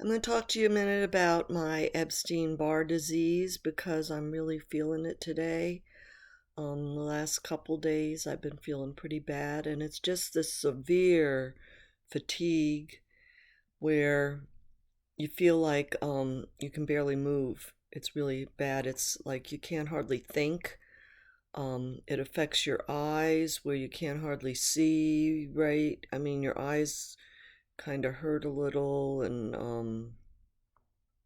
I'm going to talk to you a minute about my Epstein Barr disease because I'm really feeling it today. The last couple days I've been feeling pretty bad, and it's just this severe fatigue where you feel like you can barely move. It's really bad. It's like you can't hardly think. It affects your eyes where you can't hardly see right. I mean, your eyes kind of hurt a little, and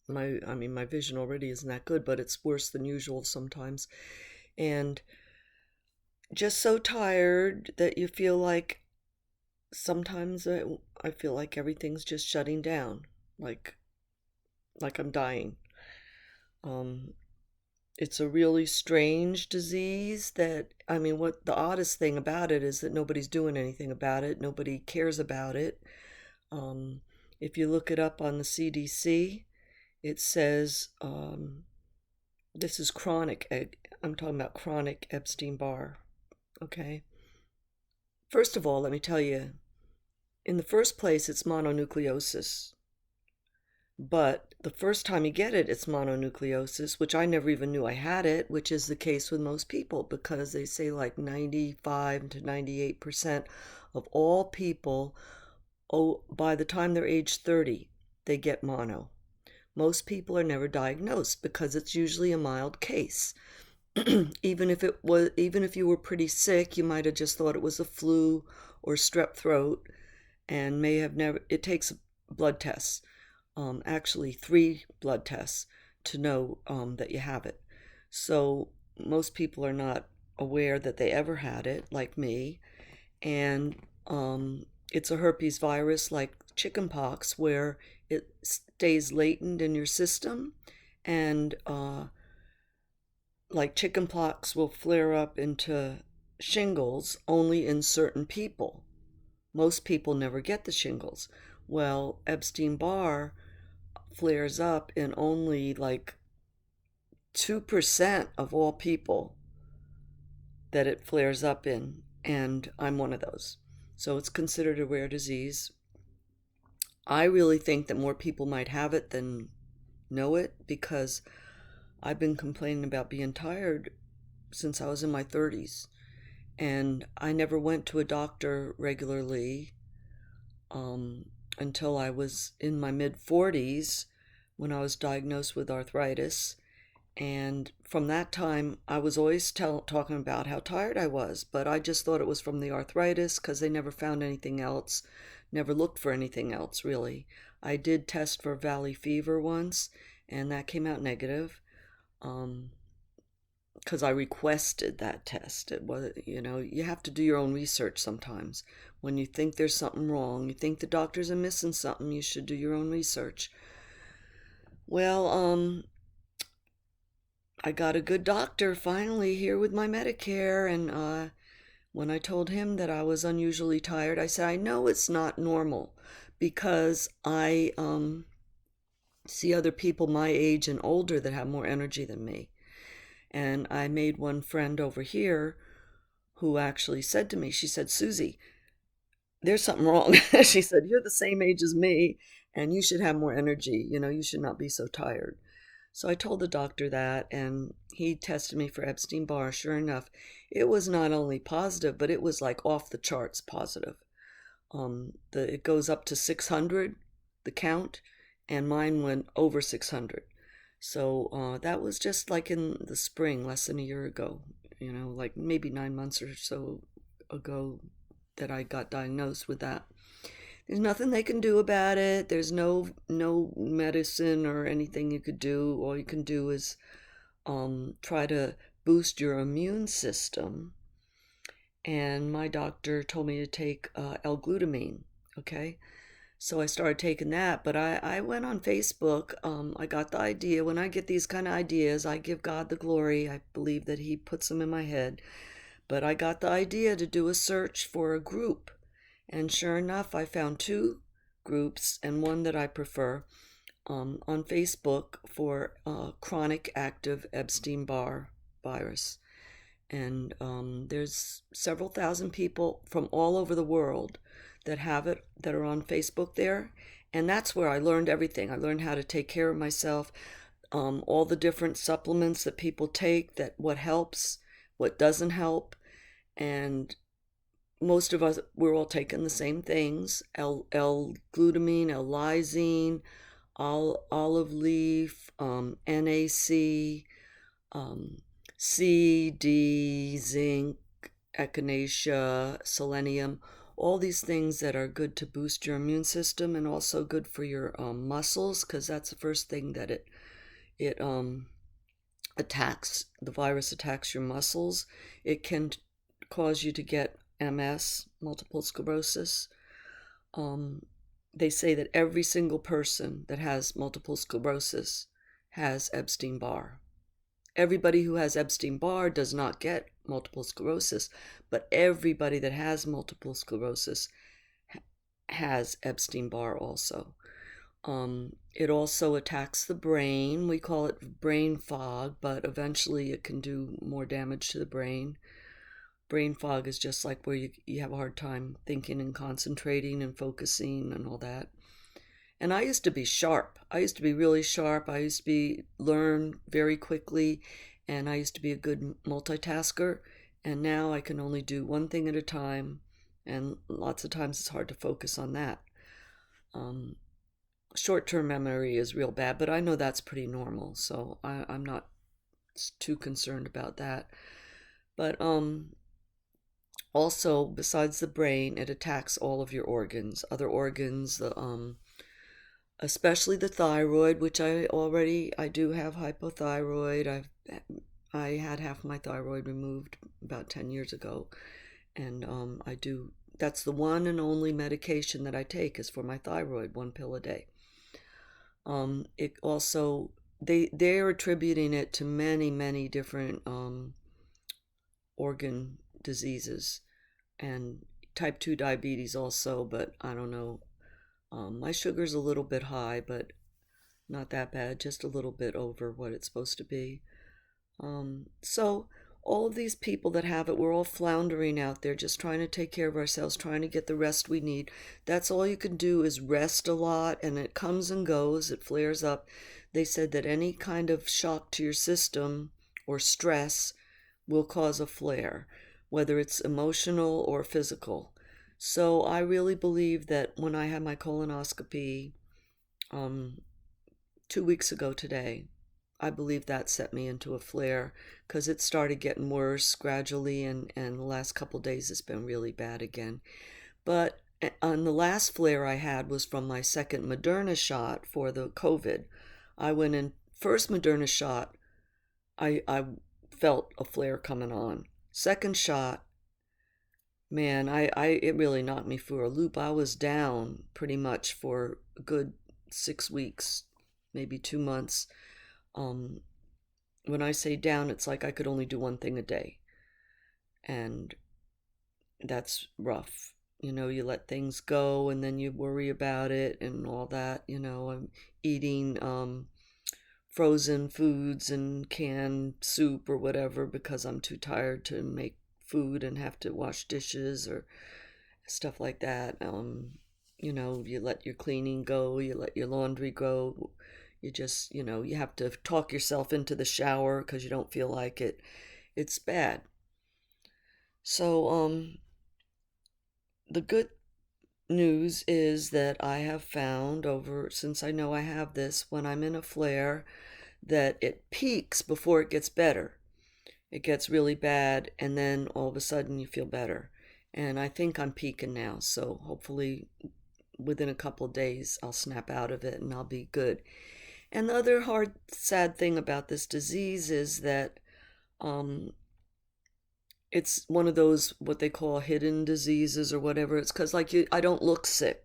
my vision already isn't that good, but it's worse than usual sometimes. And just so tired that you feel like sometimes I feel like everything's just shutting down, like like I'm dying. Um, it's a really strange disease what the oddest thing about it is that nobody's doing anything about it. Nobody cares about it. Um, if you look it up on the CDC, it says this is chronic. I'm talking about chronic Epstein Barr. Okay. First of all, let me tell you, in the first place, it's mononucleosis. But the first time you get it, it's mononucleosis, which I never even knew I had it, which is the case with most people because they say like 95 to 98% of all people, by the time they're age 30, they get mono. Most people are never diagnosed because it's usually a mild case. Even if you were pretty sick, you might have just thought it was a flu or strep throat and may have never. It takes blood tests, actually 3 blood tests to know that you have it. So most people are not aware that they ever had it, like me, and it's a herpes virus like chickenpox where it stays latent in your system, and like chickenpox will flare up into shingles only in certain people. Most people never get the shingles. Well, Epstein Barr flares up in only like 2% of all people that it flares up in, and I'm one of those. So it's considered a rare disease. I really think that more people might have it than know it because I've been complaining about being tired since I was in my 30s. And I never went to a doctor regularly until I was in my mid 40s when I was diagnosed with arthritis. And from that time, I was always talking about how tired I was, but I just thought it was from the arthritis because they never found anything else, never looked for anything else, really. I did test for valley fever once, and that came out negative. Because I requested that test. It was, you have to do your own research sometimes. When you think there's something wrong, you think the doctors are missing something, you should do your own research. Well, I got a good doctor finally here with my Medicare, and when I told him that I was unusually tired, I said, I know it's not normal because I see other people my age and older that have more energy than me. And I made one friend over here who actually said to me, she said, Susie, there's something wrong. She said, you're the same age as me and you should have more energy. You should not be so tired. So I told the doctor that, and he tested me for Epstein Barr. Sure enough, it was not only positive, but it was like off the charts positive. It goes up to 600, the count, and mine went over 600. So that was just like in the spring, less than a year ago, like maybe 9 months or so ago that I got diagnosed with that. There's nothing they can do about it. There's no medicine or anything you could do. All you can do is try to boost your immune system. And my doctor told me to take L-glutamine. Okay, so I started taking that, but I went on Facebook. I got the idea. When I get these kind of ideas, I give God the glory. I believe that He puts them in my head. But I got the idea to do a search for a group. And sure enough, I found 2 groups and one that I prefer on Facebook for chronic active Epstein Barr virus. And there's several thousand people from all over the world that have it, that are on Facebook there. And that's where I learned everything. I learned how to take care of myself, all the different supplements that people take, that what helps, what doesn't help. And most of us, we're all taking the same things: L-glutamine, L-lysine, olive leaf, NAC, um, C, D, zinc, echinacea, selenium, all these things that are good to boost your immune system and also good for your muscles, because that's the first thing that it attacks. The virus attacks your muscles. It can cause you to get MS, multiple sclerosis. They say that every single person that has multiple sclerosis has Epstein Barr. Everybody who has Epstein Barr does not get multiple sclerosis, but everybody that has multiple sclerosis has Epstein Barr also. It also attacks the brain. We call it brain fog, but eventually it can do more damage to the brain. Brain fog is just like where you have a hard time thinking and concentrating and focusing and all that. And I used to be sharp. I used to be really sharp. I used to learn very quickly, and I used to be a good multitasker. And now I can only do one thing at a time, and lots of times it's hard to focus on that. Short-term memory is real bad, but I know that's pretty normal, so I'm not too concerned about that. But also, besides the brain, it attacks all of your organs, other organs, especially the thyroid, which I do have hypothyroid. I had half my thyroid removed about 10 years ago, and that's the one and only medication that I take is for my thyroid, 1 pill a day. It also, they're attributing it to many different organ diseases and type 2 diabetes also, but I don't know. My sugar's a little bit high, but not that bad, just a little bit over what it's supposed to be. So all of these people that have it, we're all floundering out there just trying to take care of ourselves, trying to get the rest we need. That's all you can do, is rest a lot, and it comes and goes, it flares up. They said that any kind of shock to your system or stress will cause a flare, whether it's emotional or physical. So I really believe that when I had my colonoscopy 2 weeks ago today, I believe that set me into a flare, because it started getting worse gradually, and the last couple days it's been really bad again. But on the last flare I had was from my second Moderna shot for the COVID. I went in, first Moderna shot, I felt a flare coming on. Second shot, man, it really knocked me for a loop. I was down pretty much for a good 6 weeks, maybe 2 months. When I say down, it's like I could only do one thing a day, and that's rough. You let things go, and then you worry about it and all that. I'm eating frozen foods and canned soup or whatever because I'm too tired to make food and have to wash dishes or stuff like that. You let your cleaning go, you let your laundry go. You just, you have to talk yourself into the shower because you don't feel like it. It's bad. So, the good news is that I have found since I know I have this, when I'm in a flare, that it peaks before it gets better. It gets really bad, and then all of a sudden you feel better. And I think I'm peaking now, so hopefully within a couple of days I'll snap out of it and I'll be good. And the other hard, sad thing about this disease is that it's one of those, what they call hidden diseases or whatever. It's because I don't look sick.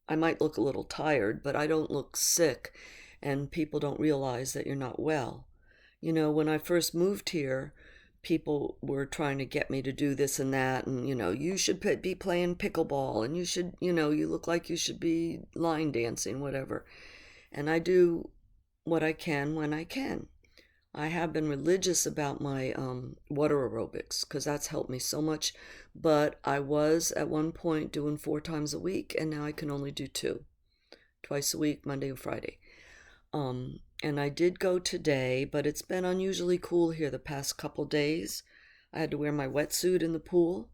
I might look a little tired, but I don't look sick, and people don't realize that you're not well. When I first moved here, people were trying to get me to do this and that, and you should be playing pickleball, and you should, you look like you should be line dancing, whatever. And I do what I can when I can. I have been religious about my water aerobics because that's helped me so much. But I was at one point doing 4 times a week, and now I can only do 2. twice a week, Monday and Friday. And I did go today, but it's been unusually cool here the past couple days. I had to wear my wetsuit in the pool,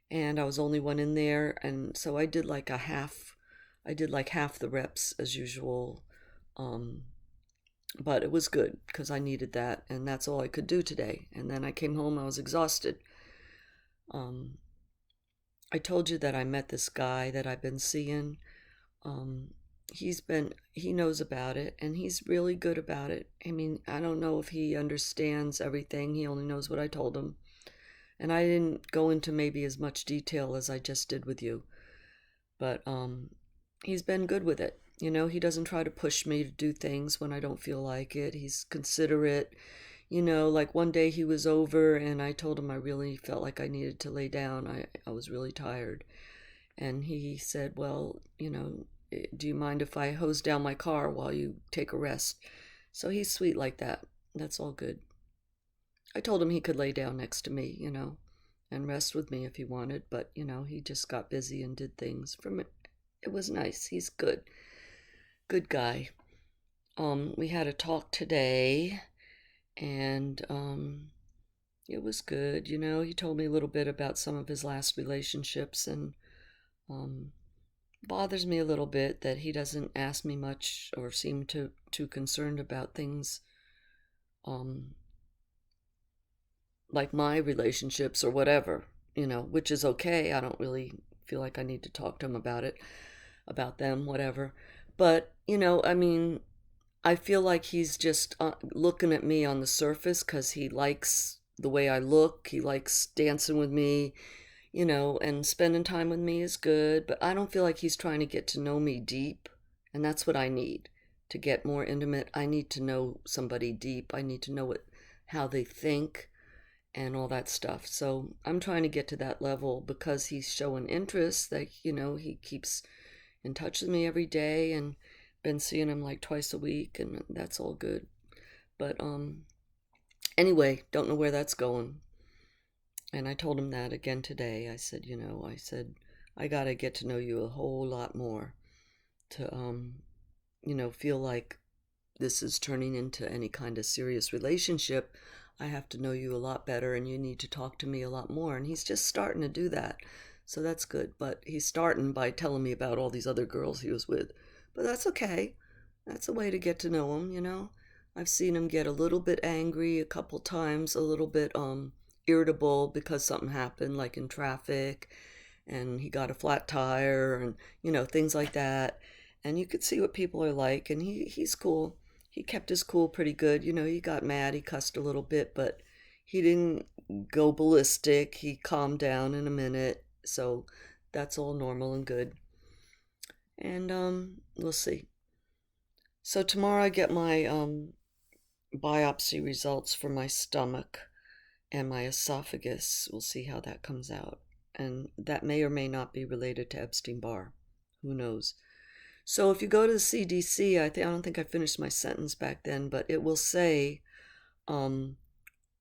and I was only one in there, and so I did like half the reps as usual. But it was good because I needed that, and that's all I could do today. And then I came home, I was exhausted. I told you that I met this guy that I've been seeing. Um, he knows about it, and he's really good about it. I mean, I don't know if he understands everything. He only knows what I told him. And I didn't go into maybe as much detail as I just did with you. But he's been good with it. You know, he doesn't try to push me to do things when I don't feel like it. He's considerate. You know, like one day he was over and I told him I really felt like I needed to lay down. I was really tired. And he said, well, you know, do you mind if I hose down my car while you take a rest? So he's sweet like that. That's all good. I told him he could lay down next to me, you know, and rest with me if he wanted. But, you know, he just got busy and did things. It was nice. He's good. Good guy. We had a talk today, and it was good. You know, he told me a little bit about some of his last relationships, and bothers me a little bit that he doesn't ask me much or seem too concerned about things like my relationships or whatever, you know, which is okay. I don't really feel like I need to talk to him about them, whatever. But, you know, I mean, I feel like he's just looking at me on the surface because he likes the way I look. He likes dancing with me, you know, and spending time with me is good. But I don't feel like he's trying to get to know me deep. And that's what I need to get more intimate. I need to know somebody deep. I need to know how they think and all that stuff. So I'm trying to get to that level because he's showing interest. That, you know, he keeps in touch with me every day and been seeing him like twice a week, and that's all good. But anyway, don't know where that's going. And I told him that again today. I said, you know, I gotta get to know you a whole lot more to you know, feel like this is turning into any kind of serious relationship. I have to know you a lot better, and you need to talk to me a lot more. And he's just starting to do that. So that's good. But he's starting by telling me about all these other girls he was with. But that's okay. That's a way to get to know him, you know. I've seen him get a little bit angry a couple times, a little bit irritable because something happened, like in traffic, and he got a flat tire, and, you know, things like that. And you could see what people are like, and he's cool. He kept his cool pretty good. You know, he got mad, he cussed a little bit, but he didn't go ballistic. He calmed down in a minute. So that's all normal and good. And we'll see. So tomorrow I get my biopsy results for my stomach and my esophagus. We'll see how that comes out. And that may or may not be related to Epstein Barr. Who knows? So if you go to the CDC, I don't think I finished my sentence back then, but it will say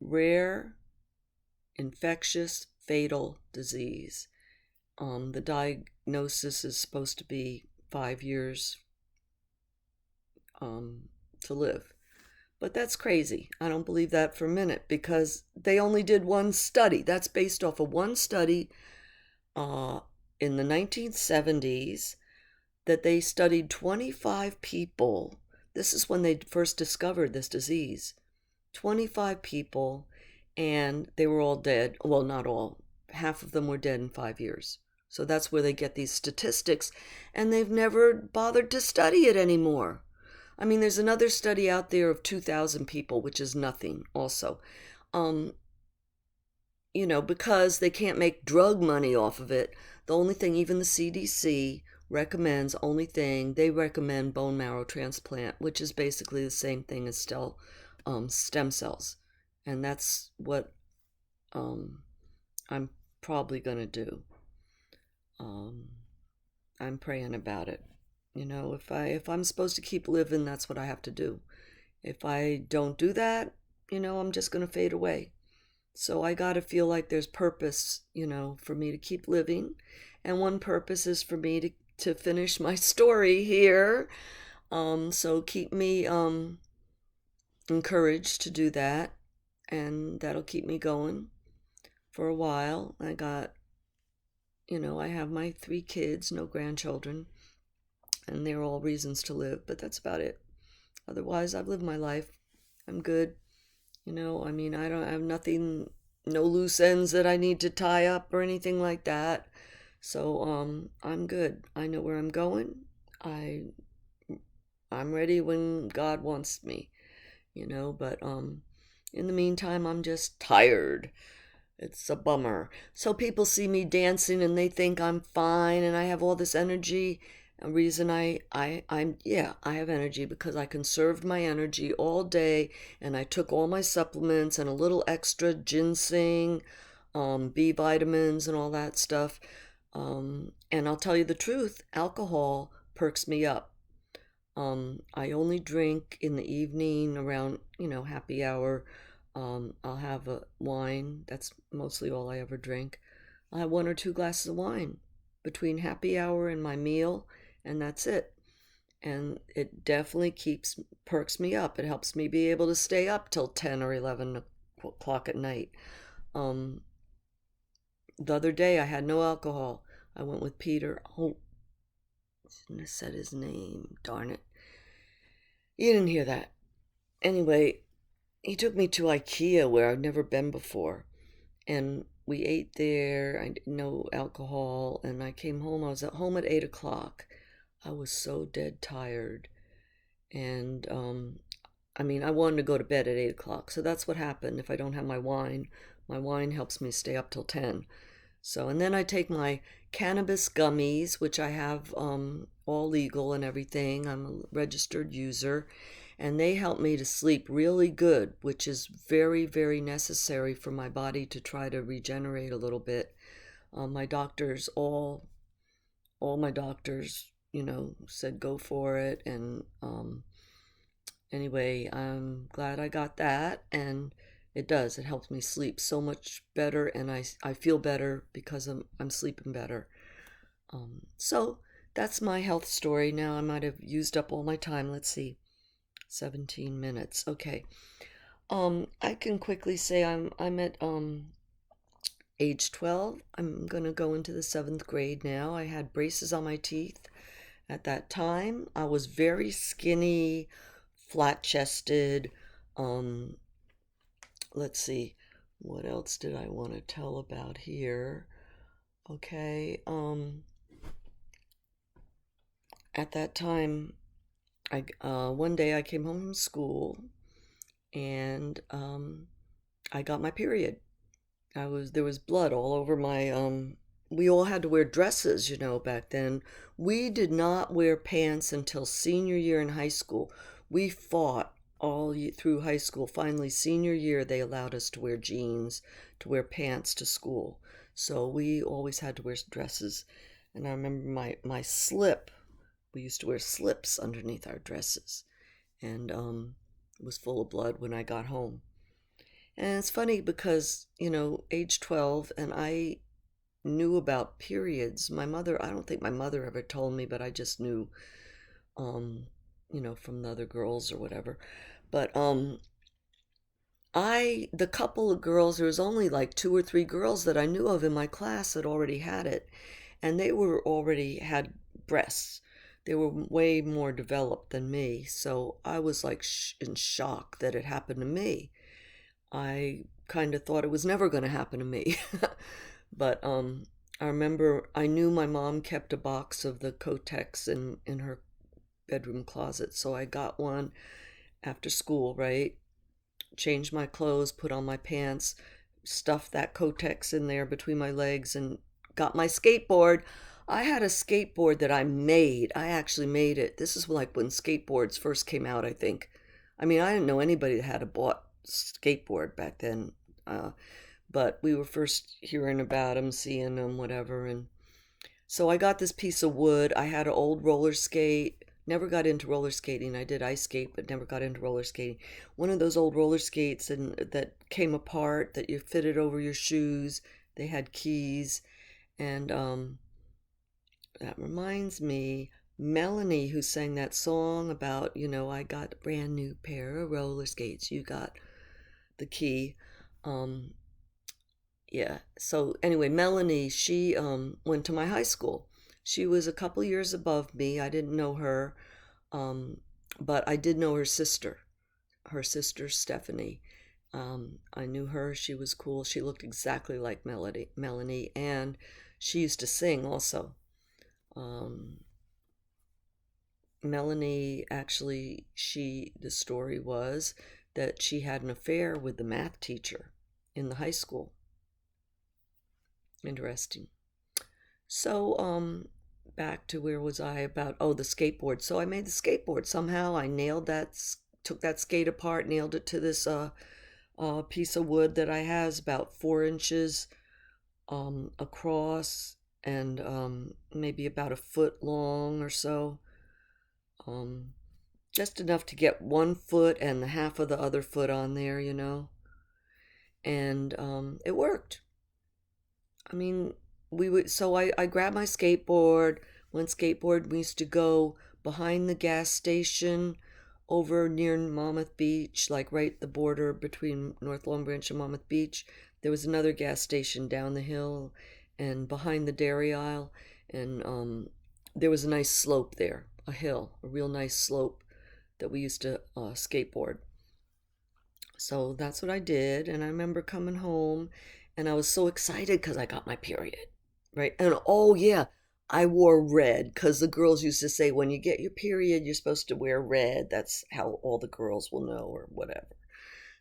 rare infectious fatal disease. The diagnosis is supposed to be 5 years to live. But that's crazy. I don't believe that for a minute because they only did one study. That's based off of one study in the 1970s that they studied 25 people. This is when they first discovered this disease. 25 people, and they were all dead. Well, not all. Half of them were dead in 5 years. So that's where they get these statistics, and they've never bothered to study it anymore. I mean, there's another study out there of 2,000 people, which is nothing also. You know, because they can't make drug money off of it. The only thing, even the CDC recommends, they recommend bone marrow transplant, which is basically the same thing as stem cells. And that's what I'm probably going to do. I'm praying about it. You know, if I'm supposed to keep living, that's what I have to do. If I don't do that, you know, I'm just going to fade away. So I got to feel like there's purpose, you know, for me to keep living. And one purpose is for me to finish my story here. So keep me encouraged to do that, and that'll keep me going for a while. I have my 3 kids, no grandchildren, and they're all reasons to live, but that's about it. Otherwise, I've lived my life. I'm good. I don't have nothing, no loose ends that I need to tie up or anything like that. So, I'm good. I know where I'm going. I I'm ready when God wants me, but in the meantime, I'm just tired. It's a bummer. So people see me dancing and they think I'm fine and I have all this energy. A reason I have energy because I conserved my energy all day and I took all my supplements and a little extra ginseng, B vitamins and all that stuff. And I'll tell you the truth, alcohol perks me up. I only drink in the evening around, happy hour. I'll have a wine. That's mostly all I ever drink. I'll have 1 or 2 glasses of wine between happy hour and my meal, and that's it. And it definitely perks me up. It helps me be able to stay up till 10 or 11 o'clock at night. Um, the other day I had no alcohol. I went with Peter. Oh, I shouldn't have said his name. Darn it. You didn't hear that. Anyway, he took me to IKEA where I'd never been before. And we ate there. No alcohol. And I came home. I was at home at 8 o'clock. I was so dead tired. And, I wanted to go to bed at 8 o'clock. So that's what happened if I don't have my wine. My wine helps me stay up till 10. So, and then I take my cannabis gummies, which I have all legal and everything. I'm a registered user, and they help me to sleep really good, which is very, very necessary for my body to try to regenerate a little bit. My doctors, all my doctors, said go for it. And anyway, I'm glad I got that, and it does. It helps me sleep so much better, and I feel better because I'm sleeping better. So that's my health story. Now I might have used up all my time. Let's see, 17 minutes. Okay. I can quickly say I'm at age 12. I'm gonna go into the 7th grade now. I had braces on my teeth at that time. I was very skinny, flat chested. Um, let's see, what else did I want to tell about here? Okay, at that time, one day I came home from school and I got my period. There was blood all over my we all had to wear dresses, back then. We did not wear pants until senior year in high school. We fought through high school. Finally, senior year, they allowed us to wear jeans, to wear pants to school. So we always had to wear dresses. And I remember my slip, we used to wear slips underneath our dresses. And it was full of blood when I got home. And it's funny because, age 12, and I knew about periods. I don't think my mother ever told me, but I just knew, from the other girls or whatever. But the couple of girls, there was only like 2 or 3 girls that I knew of in my class that already had it, and they already had breasts. They were way more developed than me, so I was like in shock that it happened to me. I kind of thought it was never going to happen to me. But I remember I knew my mom kept a box of the Kotex in her bedroom closet, so I got one after school, right? Changed my clothes, put on my pants, stuffed that Kotex in there between my legs, and got my skateboard. I had a skateboard that I made. I actually made it. This is like when skateboards first came out, I think. I didn't know anybody that had a bought skateboard back then. But we were first hearing about them, seeing them, whatever. And so I got this piece of wood. I had an old roller skate. Never got into roller skating. I did ice skate, but never got into roller skating. One of those old roller skates that came apart, that you fitted over your shoes. They had keys. And that reminds me, Melanie, who sang that song about, I got a brand new pair of roller skates, you got the key. Um, yeah. So anyway, Melanie, she went to my high school. She was a couple years above me. I didn't know her, um, but I did know her sister Stephanie. I knew her. She was cool. She looked exactly like Melanie, and she used to sing also. Um, Melanie actually, the story was that she had an affair with the math teacher in the high school. Interesting. So, back to where was I about? Oh, the skateboard. So I made the skateboard. Somehow I nailed that, took that skate apart, nailed it to this piece of wood that I has about 4 inches across and maybe about a foot long or so. Um, just enough to get one foot and the half of the other foot on there. And it worked. I mean, I grabbed my skateboard, went skateboard. We used to go behind the gas station over near Monmouth Beach, like right the border between North Long Branch and Monmouth Beach. There was another gas station down the hill and behind the dairy aisle. And there was a nice slope there, a hill, a real nice slope that we used to skateboard. So that's what I did. And I remember coming home and I was so excited because I got my period. Right. And oh, yeah, I wore red because the girls used to say when you get your period, you're supposed to wear red. That's how all the girls will know or whatever.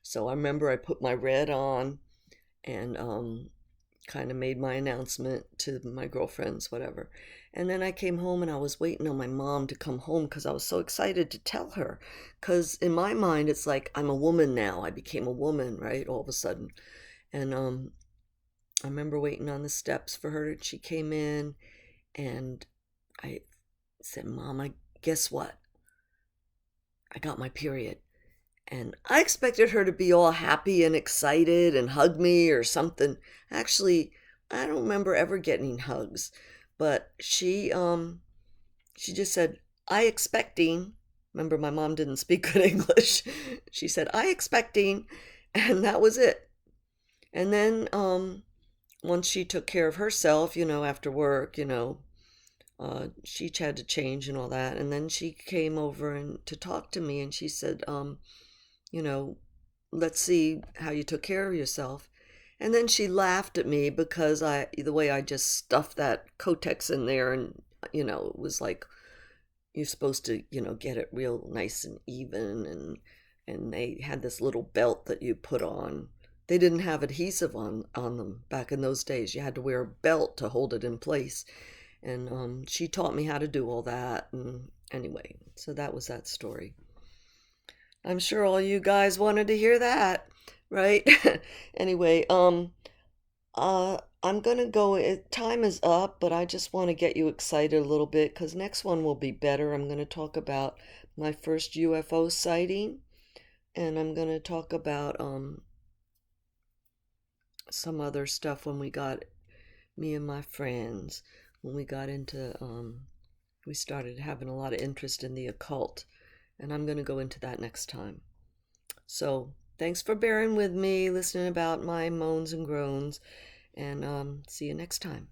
So I remember I put my red on and kind of made my announcement to my girlfriends, whatever. And then I came home and I was waiting on my mom to come home because I was so excited to tell her. Because in my mind, it's like I'm a woman now. I became a woman, right? All of a sudden. And I remember waiting on the steps for her. She came in and I said, Mom, guess what? I got my period. And I expected her to be all happy and excited and hug me or something. Actually, I don't remember ever getting hugs, but she just said, I expecting. Remember, my mom didn't speak good English. She said, I expecting, and that was it. And then once she took care of herself, after work, she had to change and all that. And then she came over and to talk to me, and she said, you know, let's see how you took care of yourself. And then she laughed at me because the way I just stuffed that Kotex in there, and it was like you're supposed to, get it real nice and even, and they had this little belt that you put on. They didn't have adhesive on them back in those days. You had to wear a belt to hold it in place. And she taught me how to do all that. And anyway, so that was that story. I'm sure all you guys wanted to hear that, right? Anyway, I'm gonna go. Time is up, but I just want to get you excited a little bit because next one will be better. I'm gonna talk about my first UFO sighting, and I'm gonna talk about some other stuff when me and my friends when we got into we started having a lot of interest in the occult, and I'm gonna go into that next time. So thanks for bearing with me, listening about my moans and groans, and see you next time.